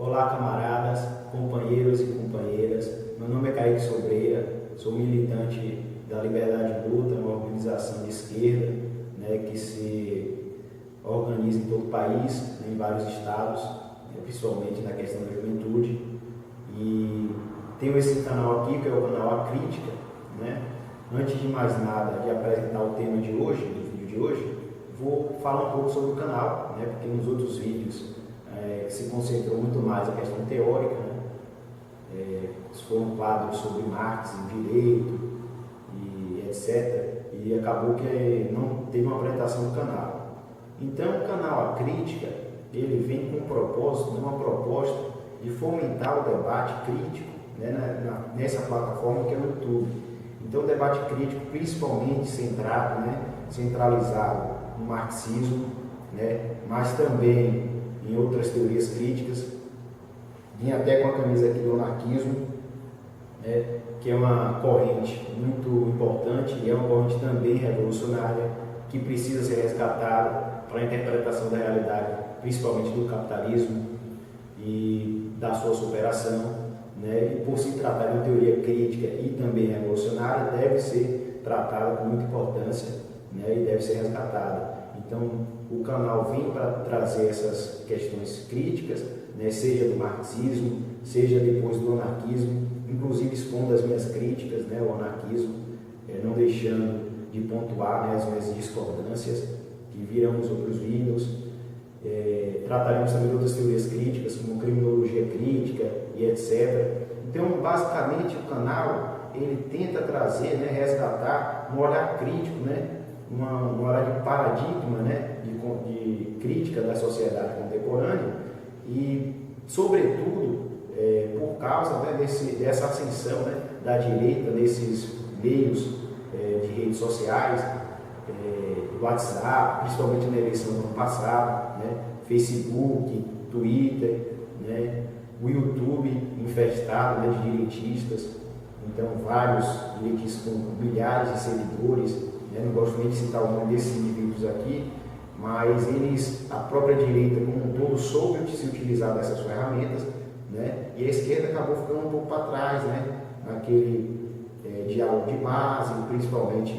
Olá, camaradas, companheiros e companheiras. Meu nome é Kaique Sobreira, sou militante da Liberdade Luta, uma organização de esquerda, que se organiza em todo o país, em vários estados, principalmente na questão da juventude. E tenho esse canal aqui, que é o canal A Crítica. Antes de mais nada, de apresentar o tema de hoje, do vídeo de hoje, vou falar um pouco sobre o canal, porque nos outros vídeos se concentrou muito mais a questão teórica, foram quadros sobre Marx, direito e etc. E acabou que não teve uma apresentação do canal. Então, o canal A Crítica, ele vem com um propósito, uma proposta de fomentar o debate crítico nessa plataforma que é o YouTube. Então, o debate crítico principalmente centralizado no marxismo, mas também em outras teorias críticas. Vim até com a camisa aqui do anarquismo, que é uma corrente muito importante e é uma corrente também revolucionária que precisa ser resgatada para a interpretação da realidade, principalmente do capitalismo e da sua superação. E por se tratar de uma teoria crítica e também revolucionária, deve ser tratada com muita importância, e deve ser resgatada. Então, o canal vem para trazer essas questões críticas, seja do marxismo, seja depois do anarquismo, inclusive expondo as minhas críticas ao anarquismo, não deixando de pontuar as minhas discordâncias, que virão nos outros vídeos. Trataremos também de outras teorias críticas, como criminologia crítica e etc. Então, basicamente, o canal ele tenta trazer, resgatar um olhar crítico, um olhar de paradigma, de crítica da sociedade contemporânea e, sobretudo, por causa dessa ascensão da direita, desses meios de redes sociais, WhatsApp, principalmente na eleição do ano passado, Facebook, Twitter, o YouTube infestado de direitistas. Então, vários direitistas com milhares de seguidores, não gosto nem de citar o nome desses indivíduos aqui, mas a própria direita como um todo soube se utilizar dessas ferramentas, e a esquerda acabou ficando um pouco para trás, naquele diálogo de base, principalmente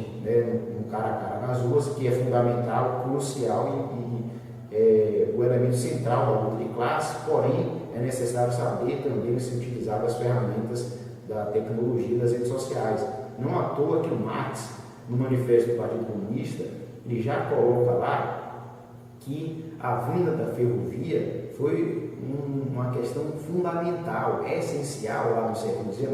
no cara a cara nas ruas, que é fundamental, crucial e o elemento central da luta de classe. Porém, é necessário saber também se utilizar das ferramentas da tecnologia das redes sociais. Não à toa que o Marx, no Manifesto do Partido Comunista, ele já coloca lá que a vinda da ferrovia foi uma questão fundamental, essencial lá no século XIX,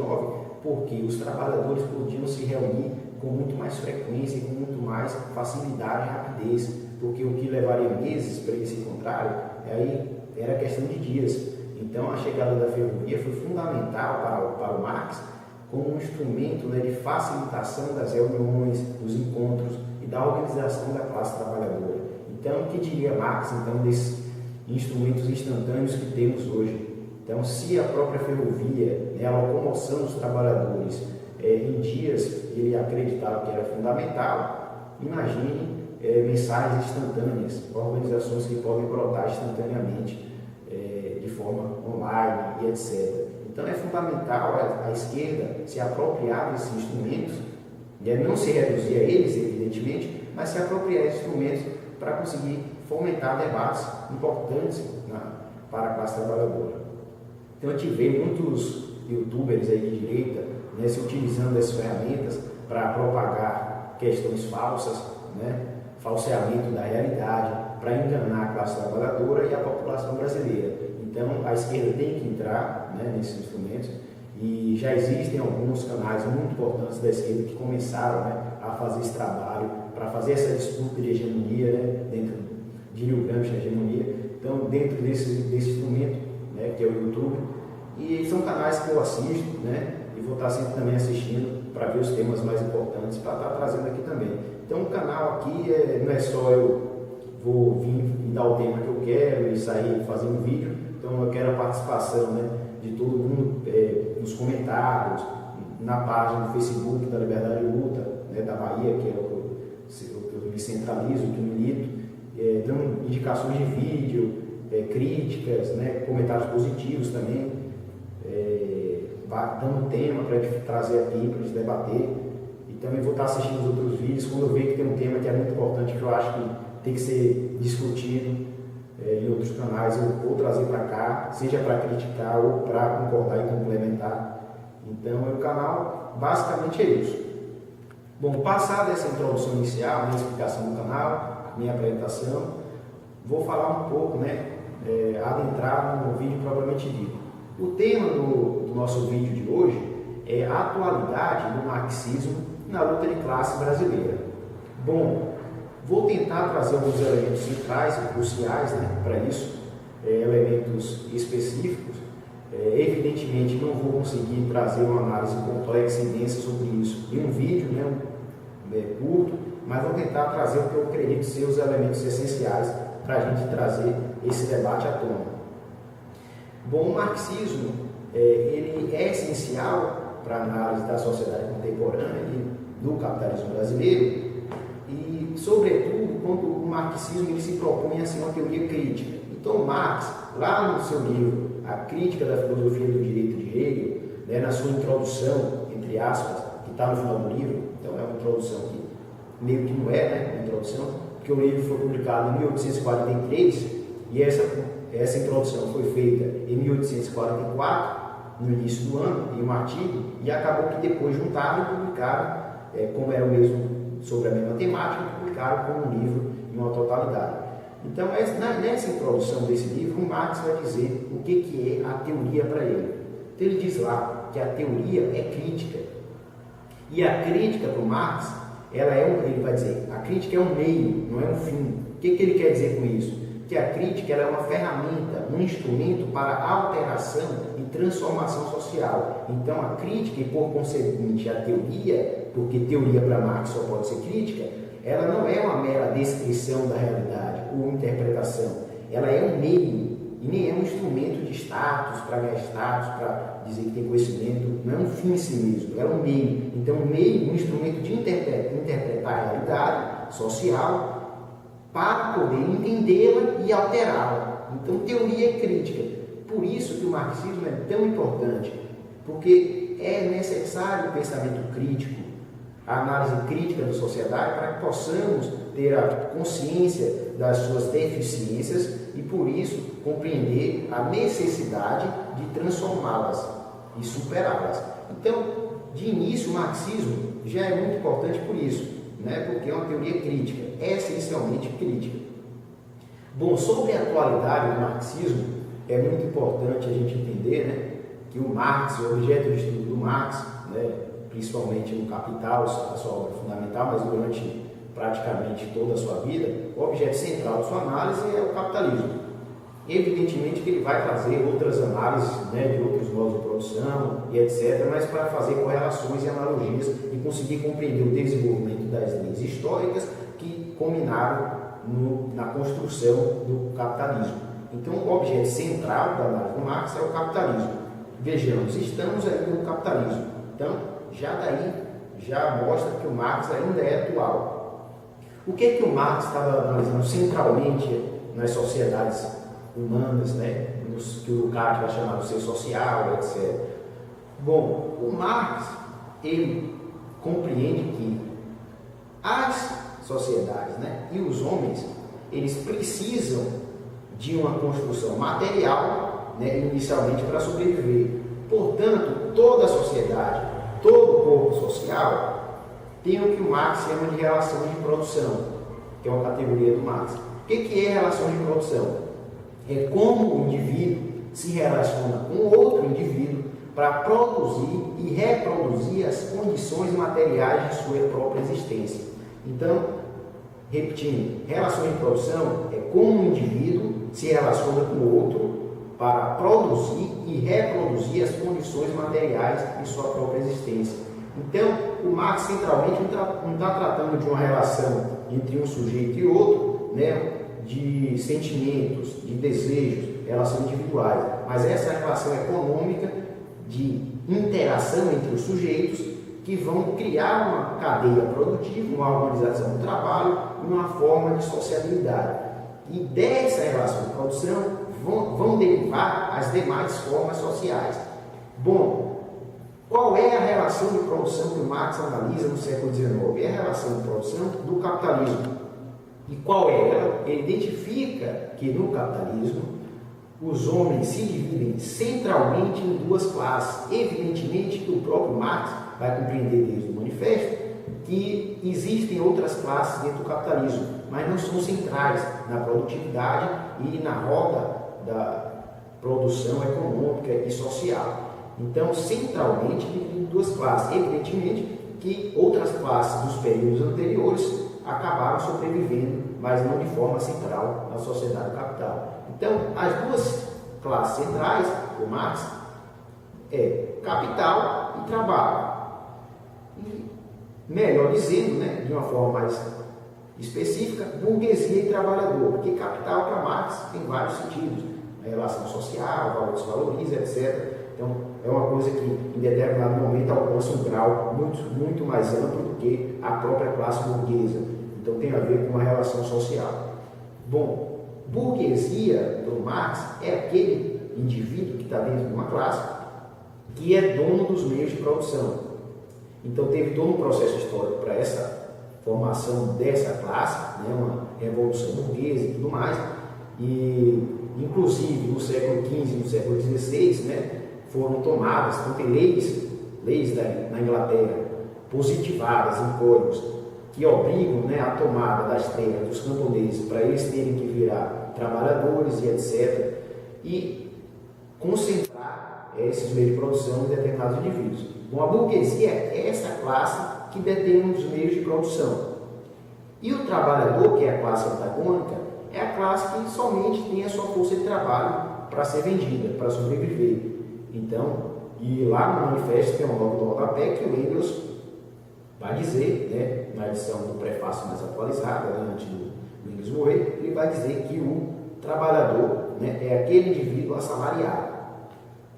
porque os trabalhadores podiam se reunir com muito mais frequência e com muito mais facilidade e rapidez, porque o que levaria meses para eles se encontrarem, aí era questão de dias. Então, a chegada da ferrovia foi fundamental para o Marx como um instrumento de facilitação das reuniões, dos encontros e da organização da classe trabalhadora. Então, o que diria Marx, desses instrumentos instantâneos que temos hoje? Então, se a própria ferrovia, a locomoção dos trabalhadores, em dias ele acreditava que era fundamental, imagine mensagens instantâneas, organizações que podem brotar instantaneamente de forma online e etc. Então, é fundamental a esquerda se apropriar desses instrumentos, não se reduzir a eles, evidentemente, mas se apropriar desses instrumentos para conseguir fomentar debates importantes para a classe trabalhadora. Então, a gente vê muitos youtubers aí de direita se utilizando dessas ferramentas para propagar questões falsas, falseamento da realidade, para enganar a classe trabalhadora e a população brasileira. Então, a esquerda tem que entrar nesses instrumentos e já existem alguns canais muito importantes da esquerda que começaram a fazer esse trabalho para fazer essa disputa de hegemonia, dentro de New Gramsci, a hegemonia. Então, dentro desse instrumento, que é o YouTube, e são canais que eu assisto, e vou estar sempre também assistindo para ver os temas mais importantes para estar trazendo aqui também. Então, o canal aqui não é só eu vou vir e dar o tema que eu quero e sair fazendo vídeo. Então, eu quero a participação de todo mundo nos comentários, na página do Facebook da Liberdade Luta, da Bahia, que é o que eu me centralizo, que eu milito, dando indicações de vídeo, críticas, né, comentários positivos também, dando tema para trazer aqui, para a gente debater. E também vou estar assistindo os outros vídeos quando eu ver que tem um tema que é muito importante, que eu acho que tem que ser discutido em outros canais, eu vou trazer para cá, seja para criticar ou para concordar e complementar. Então, o canal basicamente é isso. Bom, passada essa introdução inicial, a explicação do canal, a minha apresentação, vou falar um pouco, adentrar no vídeo propriamente dito. O tema do nosso vídeo de hoje é a atualidade do marxismo na luta de classe brasileira. Bom, vou tentar trazer alguns elementos centrais e cruciais para isso, elementos específicos. Evidentemente, não vou conseguir trazer uma análise complexa e densa sobre isso em um vídeo curto, mas vou tentar trazer o que eu acredito ser os elementos essenciais para a gente trazer esse debate à tona. Bom, o marxismo ele é essencial para a análise da sociedade contemporânea e do capitalismo brasileiro e, sobretudo, quando o marxismo ele se propõe a ser uma teoria crítica. Então, Marx, lá no seu livro A Crítica da Filosofia do Direito de Hegel, na sua introdução, entre aspas, que está no final do livro, então é uma introdução que meio que não é uma introdução, porque o livro foi publicado em 1843 e essa introdução foi feita em 1844, no início do ano, em um artigo, e acabou que depois juntaram e publicaram, como era o mesmo sobre a mesma temática, publicaram como um livro em uma totalidade. Então, nessa introdução desse livro, o Marx vai dizer o que é a teoria para ele. Então, ele diz lá que a teoria é crítica. E a crítica para o Marx, ele vai dizer, a crítica é um meio, não é um fim. O que ele quer dizer com isso? Que a crítica ela é uma ferramenta, um instrumento para alteração e transformação social. Então, a crítica e, por conseguinte, a teoria, porque teoria para Marx só pode ser crítica, ela não é uma mera descrição da realidade ou interpretação. Ela é um meio e nem é um instrumento de status, para ganhar status, para dizer que tem conhecimento. Não é um fim em si mesmo, ela é um meio. Então, um meio, um instrumento de interpretar a realidade social para poder entendê-la e alterá-la. Então, teoria é crítica. Por isso que o marxismo é tão importante, porque é necessário o pensamento crítico, a análise crítica da sociedade, para que possamos ter a consciência das suas deficiências e, por isso, compreender a necessidade de transformá-las e superá-las. Então, de início, o marxismo já é muito importante por isso, porque é uma teoria crítica, essencialmente crítica. Bom, sobre a atualidade do marxismo, é muito importante a gente entender que o Marx, o objeto de estudo do Marx, principalmente no Capital, a sua obra fundamental, mas durante praticamente toda a sua vida, o objeto central da sua análise é o capitalismo. Evidentemente que ele vai trazer outras análises de outros modos de produção e etc., mas para fazer correlações e analogias e conseguir compreender o desenvolvimento das leis históricas que culminaram na construção do capitalismo. Então, o objeto central da análise do Marx é o capitalismo. Vejamos, estamos ainda no capitalismo. Então, já mostra que o Marx ainda é atual. O que o Marx estava analisando centralmente nas sociedades humanas, que o Lukács vai chamar do ser social, etc. Bom, o Marx, ele compreende que as sociedades e os homens, eles precisam de uma construção material, inicialmente, para sobreviver. Portanto, toda a sociedade, todo o corpo social tem o que o Marx chama de relação de produção, que é uma categoria do Marx. O que é relação de produção? É como o indivíduo se relaciona com outro indivíduo para produzir e reproduzir as condições materiais de sua própria existência. Então, repetindo, relação de produção é como um indivíduo se relaciona com o outro para produzir e reproduzir as condições materiais de sua própria existência. Então, o Marx centralmente não está tratando de uma relação entre um sujeito e outro, de sentimentos, de desejos, relações individuais, mas essa relação econômica de interação entre os sujeitos que vão criar uma cadeia produtiva, uma organização do trabalho e uma forma de sociabilidade. E dessa relação de produção vão derivar as demais formas sociais. Bom, qual é a relação de produção que o Marx analisa no século XIX? É a relação de produção do capitalismo. E qual é ela? Ele identifica que no capitalismo os homens se dividem centralmente em duas classes. Evidentemente que o próprio Marx vai compreender desde o manifesto que existem outras classes dentro do capitalismo, mas não são centrais na produtividade e na roda da produção econômica e social. Então, centralmente, dividido em duas classes. Evidentemente que outras classes dos períodos anteriores acabaram sobrevivendo, mas não de forma central na sociedade do capital. Então, as duas classes centrais do Marx é capital e trabalho. E, melhor dizendo, né, de uma forma mais específica, burguesia e trabalhador, porque capital para Marx tem vários sentidos, a relação social, valor que se valoriza, etc. Então, é uma coisa que em determinado momento alcança um grau muito mais amplo do que a própria classe burguesa. Então, tem a ver com uma relação social. Bom, burguesia do Marx é aquele indivíduo que está dentro de uma classe que é dono dos meios de produção. Então, teve todo um processo histórico para essa formação dessa classe, né, uma revolução burguesa e tudo mais, e inclusive no século XV e no século XVI, né, foram tomadas, então tem leis na Inglaterra positivadas em códigos que obrigam, né, a tomada das terras dos camponeses para eles terem que virar trabalhadores e etc. E concentrar esses meios de produção em determinados indivíduos. Bom, a burguesia é essa classe que detém os meios de produção. E o trabalhador, que é a classe antagônica, é a classe que somente tem a sua força de trabalho para ser vendida, para sobreviver. Então, e lá no manifesto tem um logo do rodapé que o Engels vai dizer, né, na edição do prefácio mais atualizada, né, antes do Engels morrer, ele vai dizer que o trabalhador, né, é aquele indivíduo assalariado.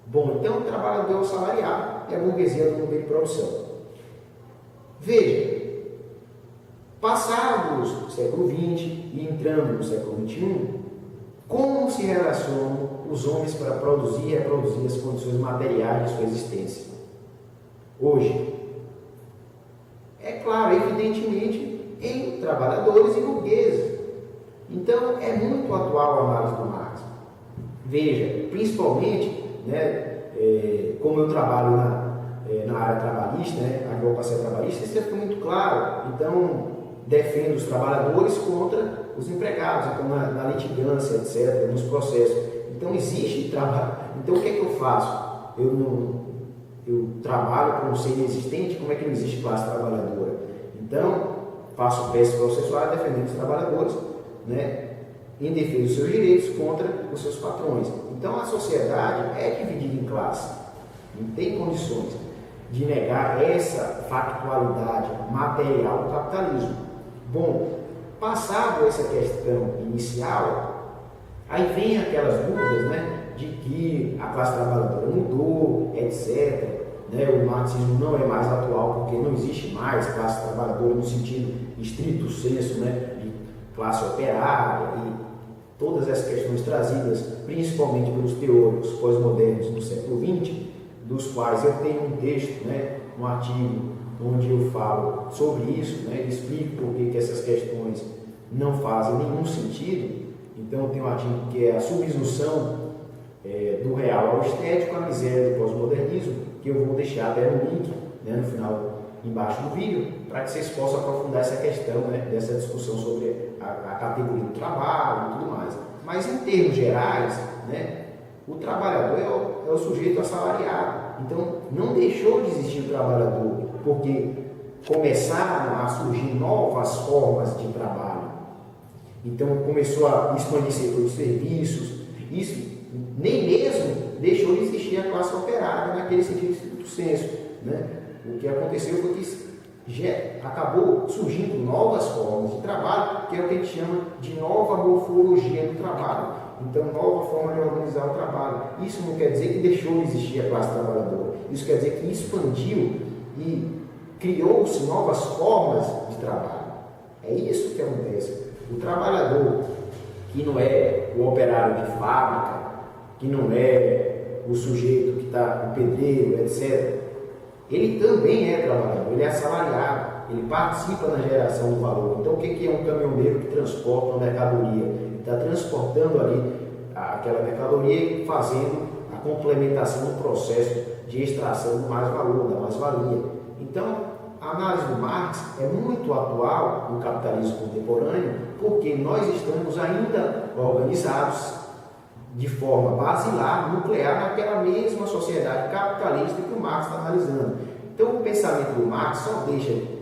Bom, então o trabalhador assalariado é a burguesia do meio de produção. Veja, passados o século XX e entrando no século XXI, como se relacionam os homens para produzir e reproduzir as condições materiais de sua existência? Hoje, é claro, evidentemente, em trabalhadores e burgueses. Então, é muito atual a análise do Marx. Veja, principalmente, né, como eu trabalho na área trabalhista, né, a advocacia trabalhista, isso fica muito claro. Então, defendo os trabalhadores contra os empregados, então na litigância, etc., nos processos. Então existe trabalho. Então o que é que eu faço? Eu trabalho com um ser inexistente, como é que não existe classe trabalhadora? Então faço peças processuais defendendo os trabalhadores, né, em defesa dos seus direitos contra os seus patrões. Então a sociedade é dividida em classes. Não tem condições de negar essa factualidade material do capitalismo. Bom, passado essa questão inicial, aí vem aquelas dúvidas, né, de que a classe trabalhadora mudou, etc. Né, o marxismo não é mais atual porque não existe mais classe trabalhadora no sentido estrito senso, né, de classe operária e todas essas questões trazidas principalmente pelos teóricos pós-modernos no século XX, dos quais eu tenho um texto, né, um artigo onde eu falo sobre isso, né, explico por que essas questões não fazem nenhum sentido. Então eu tenho um artigo que é a subsunção do real ao estético, a miséria do pós-modernismo, que eu vou deixar até no link, né, no final, embaixo do vídeo, para que vocês possam aprofundar essa questão, né, dessa discussão sobre a categoria do trabalho e tudo mais. Mas em termos gerais, né, o trabalhador é o sujeito assalariado. Então não deixou de existir o trabalhador, porque começaram a surgir novas formas de trabalho. Então começou a expandir setor de serviços. Isso nem mesmo deixou de existir a classe operária naquele sentido estrito senso, né? O que aconteceu foi que já acabou surgindo novas formas de trabalho, que é o que a gente chama de nova morfologia do trabalho. Então, nova forma de organizar o trabalho. Isso não quer dizer que deixou de existir a classe trabalhadora. Isso quer dizer que expandiu e criou-se novas formas de trabalho. É isso que acontece. O trabalhador que não é o operário de fábrica, que não é o sujeito que está, o pedreiro, etc. Ele também é trabalhador, ele é assalariado, ele participa na geração do valor. Então, o que é um caminhoneiro que transporta uma mercadoria? Ele está transportando ali aquela mercadoria e fazendo a complementação do processo de extração do mais-valor, da mais-valia. Então, a análise do Marx é muito atual no capitalismo contemporâneo, porque nós estamos ainda organizados de forma basilar, nuclear, naquela mesma sociedade capitalista que o Marx está analisando. Então, o pensamento do Marx só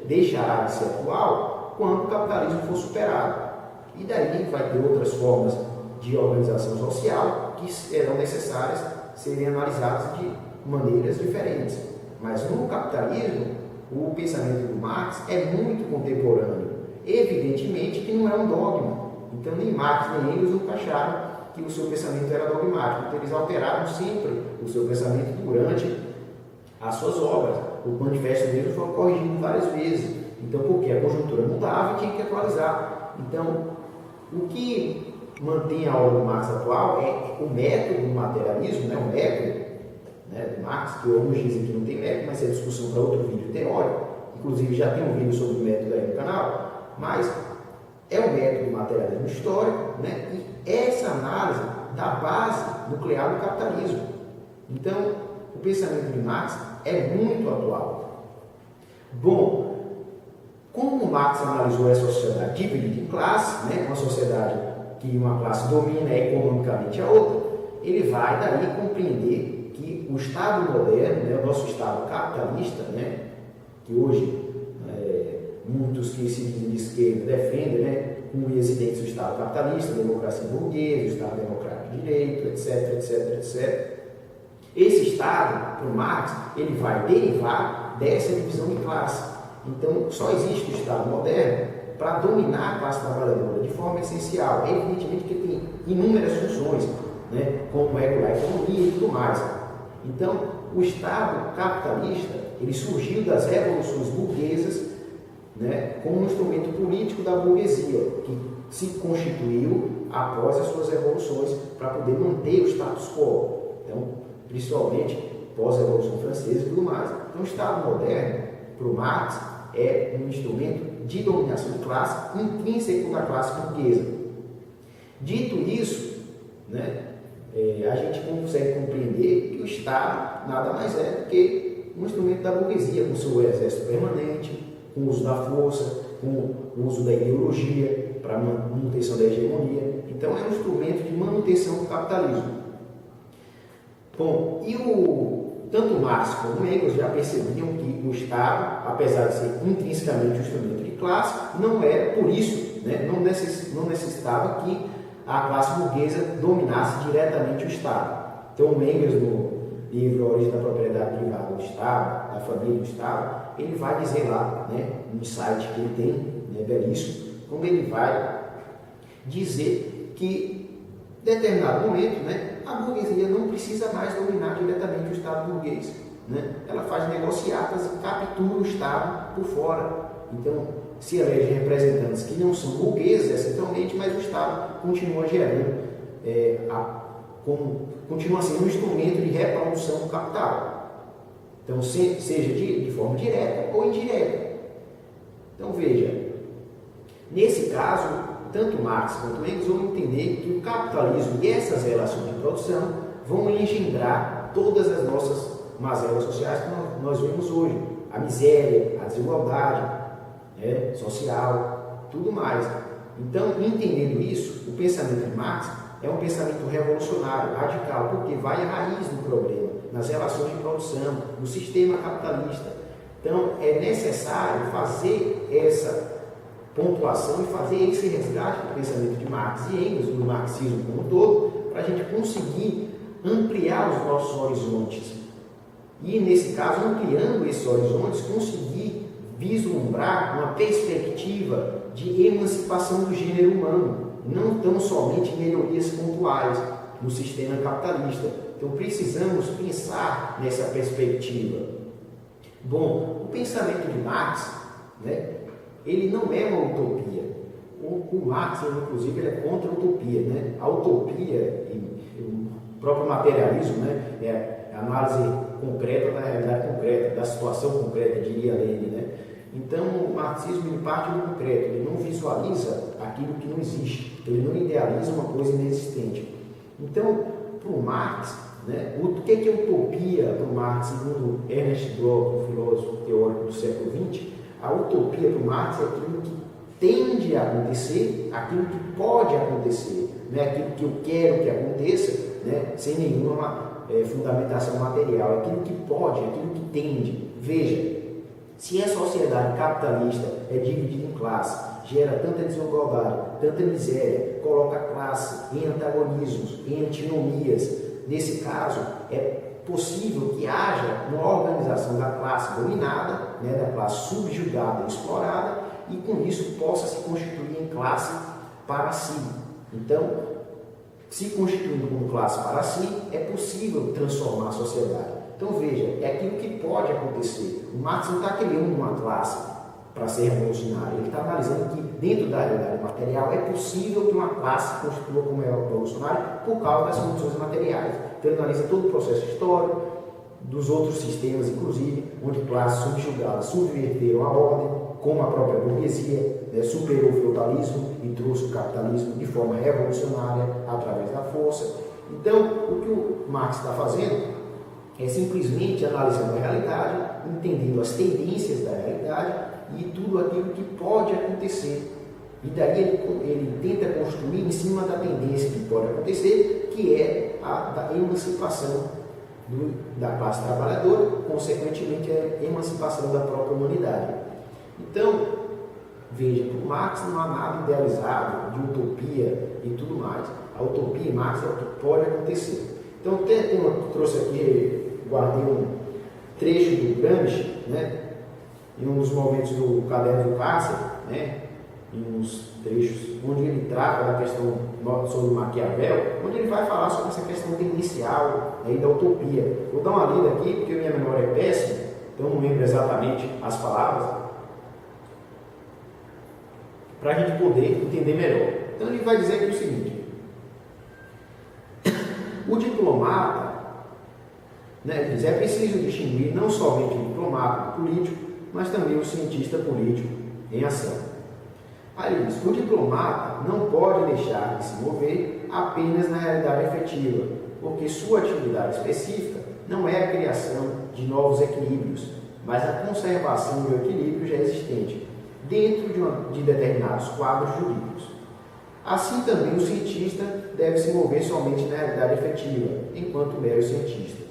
deixará de ser atual quando o capitalismo for superado. E daí vai ter outras formas de organização social que serão necessárias serem analisadas de maneiras diferentes. Mas no capitalismo, o pensamento do Marx é muito contemporâneo. Evidentemente que não é um dogma. Então, nem Marx nem Engels nunca acharam que o seu pensamento era dogmático. Então, eles alteraram sempre o seu pensamento durante as suas obras. O manifesto mesmo foi corrigido várias vezes. Então, porque a conjuntura mudava e tinha que atualizar. Então, o que mantém a obra do Marx atual é o método do materialismo, né? O método, né, do Marx, que alguns dizem que não tem método, mas é discussão para outro vídeo teórico. Inclusive, já tem um vídeo sobre o método aí no canal. Mas é o método do materialismo histórico, né? E essa análise da base nuclear do capitalismo. Então, o pensamento de Marx é muito atual. Bom, como Marx analisou essa sociedade dividida em classes, né? Uma sociedade que uma classe domina economicamente a outra, ele vai daí compreender que o Estado moderno, né? O nosso Estado capitalista, né? Que hoje muitos que se dizem de esquerda defendem, né? Como existente o Estado capitalista, a democracia burguesa, o Estado democrático de direito, etc, etc, etc. Esse Estado, para o Marx, ele vai derivar dessa divisão de classe. Então, só existe o Estado moderno para dominar a classe trabalhadora de forma essencial. Evidentemente que tem inúmeras funções, né? Como regular a economia e tudo mais. Então, o Estado capitalista, ele surgiu das revoluções burguesas, né, como um instrumento político da burguesia, que se constituiu após as suas revoluções para poder manter o status quo. Então, principalmente pós-revolução francesa e tudo mais. Então, o Estado moderno, para o Marx, é um instrumento de dominação de classe intrínseco da classe burguesa. Dito isso, né, a gente consegue compreender que o Estado nada mais é do que um instrumento da burguesia, com seu exército permanente, com o uso da força, com o uso da ideologia para a manutenção da hegemonia. Então, é um instrumento de manutenção do capitalismo. Bom, e tanto Marx como Engels já percebiam que o Estado, apesar de ser intrinsecamente um instrumento de classe, não era, por isso, né, não necessitava que a classe burguesa dominasse diretamente o Estado. Então, Engels, no livro A Origem da Propriedade Privada do Estado, da Família do Estado, ele vai dizer lá, né, no site que ele tem, né, belíssimo, como ele vai dizer que, em determinado momento, né, a burguesia não precisa mais dominar diretamente o Estado burguês. Né? Ela faz negociatas e captura o Estado por fora. Então, se elege representantes que não são burgueses, essencialmente, mas o Estado continua gerando, continua sendo um instrumento de reprodução do capital. Então, seja de forma direta ou indireta. Então, veja, nesse caso, tanto Marx quanto Engels vão entender que o capitalismo e essas relações de produção vão engendrar todas as nossas mazelas sociais que nós vemos hoje. A miséria, a desigualdade, né, social, tudo mais. Então, entendendo isso, o pensamento de Marx é um pensamento revolucionário, radical, porque vai à raiz do problema, nas relações de produção, no sistema capitalista. Então, é necessário fazer essa pontuação e fazer esse resgate do pensamento de Marx e Engels, do marxismo como um todo, para a gente conseguir ampliar os nossos horizontes. E, nesse caso, ampliando esses horizontes, conseguir vislumbrar uma perspectiva de emancipação do gênero humano, não tão somente melhorias pontuais no sistema capitalista. Então, precisamos pensar nessa perspectiva. Bom, o pensamento de Marx, né, ele não é uma utopia. O Marx, inclusive, ele é contra a utopia, né? A utopia e o próprio materialismo, né, é a análise concreta da realidade concreta, da situação concreta, diria Lenin, né? Então, o marxismo ele parte do concreto, ele não visualiza aquilo que não existe, ele não idealiza uma coisa inexistente. Então, para o Marx, né, o que é utopia para o Marx, segundo Ernest Bloch, um filósofo teórico do século XX? A utopia para o Marx é aquilo que tende a acontecer, aquilo que pode acontecer, né? Aquilo que eu quero que aconteça, né? Sem nenhuma fundamentação material, aquilo que pode, aquilo que tende. Veja, se a sociedade capitalista é dividida em classes, gera tanta desigualdade, tanta miséria, coloca a classe em antagonismos, em antinomias, nesse caso é possível que haja uma organização da classe dominada, né, da classe subjugada e explorada, e com isso possa se constituir em classe para si. Então, se constituindo como classe para si, é possível transformar a sociedade. Então veja, é aquilo que pode acontecer. O Marx não está criando uma classe para ser revolucionária, ele está analisando que dentro da realidade material é possível que uma classe se constitua como revolucionária por causa das condições materiais. Então ele analisa todo o processo histórico, dos outros sistemas, inclusive, onde classes subjugadas subverteram a ordem, como a própria burguesia, né, superou o feudalismo e trouxe o capitalismo de forma revolucionária através da força. Então, o que o Marx está fazendo é simplesmente analisando a realidade, entendendo as tendências da realidade e tudo aquilo que pode acontecer. E daí ele tenta construir em cima da tendência que pode acontecer, que é a da emancipação da classe trabalhadora, consequentemente a emancipação da própria humanidade. Então, veja, para o Marx não há nada idealizado de utopia e tudo mais. A utopia em Marx é o que pode acontecer. Então, trouxe aqui, guardei um trecho do Gramsci, né, em um dos momentos do Caderno do Cárcere, né, em uns trechos onde ele trata da questão sobre Maquiavel, onde ele vai falar sobre essa questão tendencial, né, e da utopia. Vou dar uma lida aqui, porque minha memória é péssima, então não lembro exatamente as palavras, para a gente poder entender melhor. Então ele vai dizer aqui o seguinte: o diplomata, né, ele diz, é preciso distinguir não somente o diplomata político, mas também o cientista político em ação. Aí ele diz, o diplomata não pode deixar de se mover apenas na realidade efetiva, porque sua atividade específica não é a criação de novos equilíbrios, mas a conservação do equilíbrio já existente, dentro de determinados quadros jurídicos. Assim também o cientista deve se mover somente na realidade efetiva, enquanto mero cientista.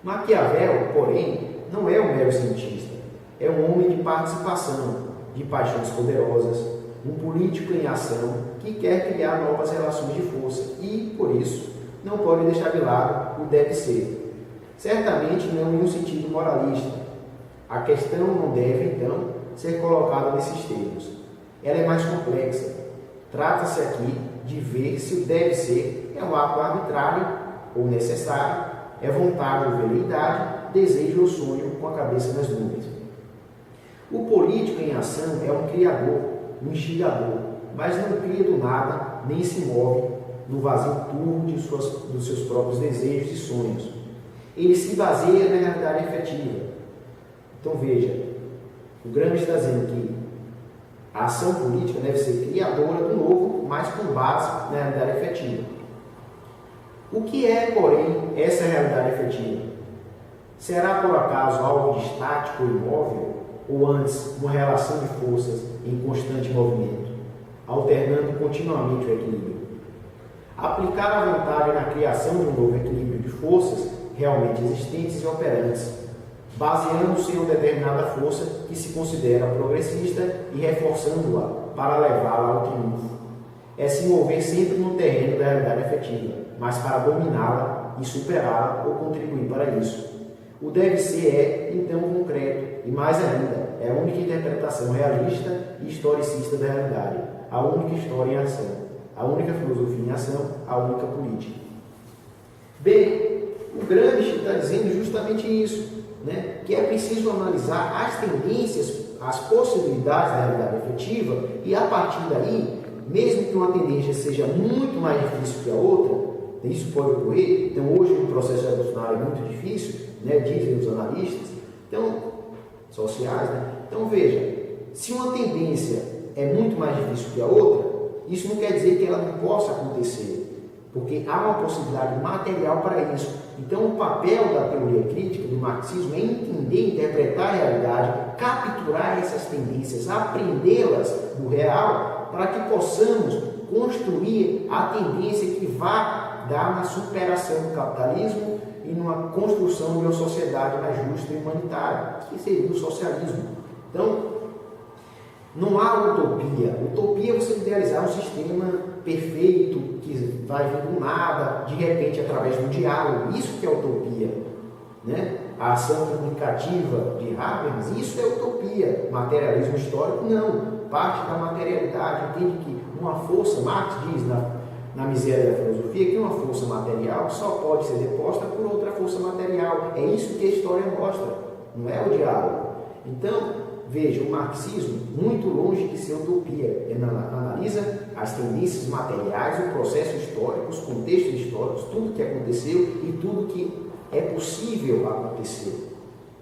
Maquiavel, porém, não é um mero cientista, é um homem de participação, de paixões poderosas, um político em ação que quer criar novas relações de força e, por isso, não pode deixar de lado o deve ser. Certamente não em um sentido moralista. A questão não deve, então, ser colocada nesses termos. Ela é mais complexa. Trata-se aqui de ver se o deve ser é um ato arbitrário ou necessário, é vontade ou veleidade, desejo ou sonho com a cabeça nas nuvens. O político em ação é um criador, um instigador, mas não cria do nada, nem se move no vazio turvo dos seus próprios desejos e sonhos. Ele se baseia na realidade efetiva. Então veja, o Gramsci está dizendo que a ação política deve ser criadora do novo, mas com base na realidade efetiva. O que é, porém, essa realidade efetiva? Será, por acaso, algo de estático ou imóvel? Ou antes, uma relação de forças em constante movimento, alternando continuamente o equilíbrio? Aplicar a vontade na criação de um novo equilíbrio de forças realmente existentes e operantes, baseando-se em uma determinada força que se considera progressista e reforçando-a para levá-la ao triunfo. É se mover sempre no terreno da realidade efetiva, mas para dominá-la e superá-la ou contribuir para isso. O deve ser é, então, concreto e, mais ainda, é a única interpretação realista e historicista da realidade, a única história em ação, a única filosofia em ação, a única política. B. O Gramsci está dizendo justamente isso, né? Que é preciso analisar as tendências as possibilidades da realidade efetiva e, a partir daí, mesmo que uma tendência seja muito mais difícil que a outra, isso pode ocorrer. Então, hoje o processo revolucionário é muito difícil, né, dizem os analistas sociais. Né? Então, veja, se uma tendência é muito mais difícil que a outra, isso não quer dizer que ela não possa acontecer, porque há uma possibilidade material para isso. Então, o papel da teoria crítica, do marxismo, é entender, interpretar a realidade, capturar essas tendências, aprendê-las do real, para que possamos construir a tendência que vá dar na superação do capitalismo e numa construção de uma sociedade mais justa e humanitária, que seria o socialismo. Então, não há utopia. Utopia é você idealizar um sistema perfeito, que vai vir do nada, de repente, através do diálogo. Isso que é utopia. Né? A ação comunicativa de Habermas, isso é utopia. Materialismo histórico, não. Parte da materialidade. Entende que uma força, Marx diz na Miséria da Filosofia, que uma força material só pode ser deposta por outra força material. É isso que a história mostra, não é o diálogo. Então, veja, o marxismo, muito longe de ser utopia, ele analisa as tendências materiais, o processo histórico, os contextos históricos, tudo que aconteceu e tudo que é possível acontecer.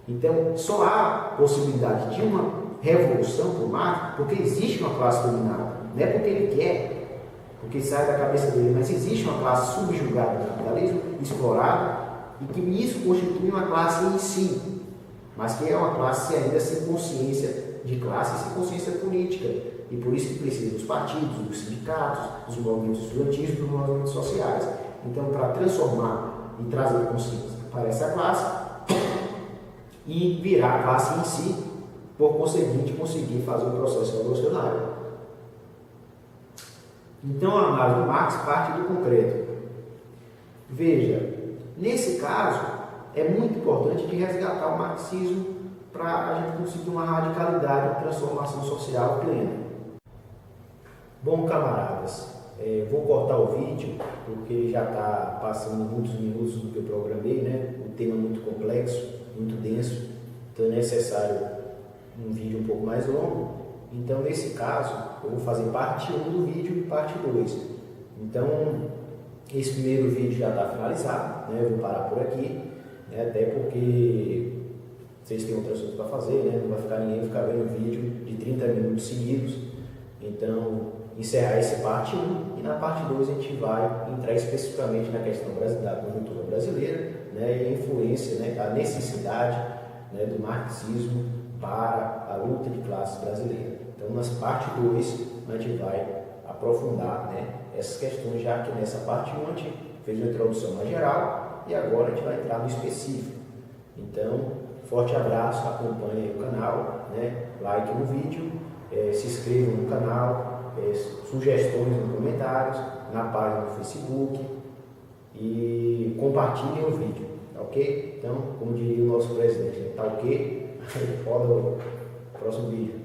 Então, só há possibilidade de uma revolução por Marx porque existe uma classe dominada. Não é porque ele quer, porque sai da cabeça dele, mas existe uma classe subjugada do capitalismo, explorada, e que isso constitui uma classe em si, mas que é uma classe ainda sem consciência de classe e sem consciência política. E por isso que precisa dos partidos, dos sindicatos, dos movimentos estudantis, dos movimentos sociais. Então, para transformar e trazer consciência para essa classe e virar a classe em si, por conseguinte, conseguir fazer um processo revolucionário. Então, a análise do Marx parte do concreto. Veja, nesse caso, é muito importante de resgatar o marxismo para a gente conseguir uma radicalidade, uma transformação social plena. Bom, camaradas, vou cortar o vídeo, porque já está passando muitos minutos do que eu programei, né? Um tema muito complexo, muito denso, então é necessário um vídeo um pouco mais longo. Então, nesse caso, eu vou fazer parte 1 do vídeo e parte 2. Então, esse primeiro vídeo já está finalizado, né? Eu vou parar por aqui, né? Até porque vocês têm outras coisas para fazer, né? Não vai ficar ninguém ficar vendo vídeo de 30 minutos seguidos. Então, encerrar essa parte 1 e na parte 2 a gente vai entrar especificamente na questão da conjuntura brasileira, né? E a influência, né? A necessidade, né? Do marxismo para a luta de classes brasileira. Então, na parte 2, a gente vai aprofundar, né, essas questões, já que nessa parte 1 a gente fez uma introdução mais geral e agora a gente vai entrar no específico. Então, forte abraço, acompanhe o canal, né, like no vídeo, se inscrevam no canal, sugestões nos comentários, na página do Facebook e compartilhem o vídeo, tá ok? Então, como diria o nosso presidente, tá ok? Roda o próximo vídeo.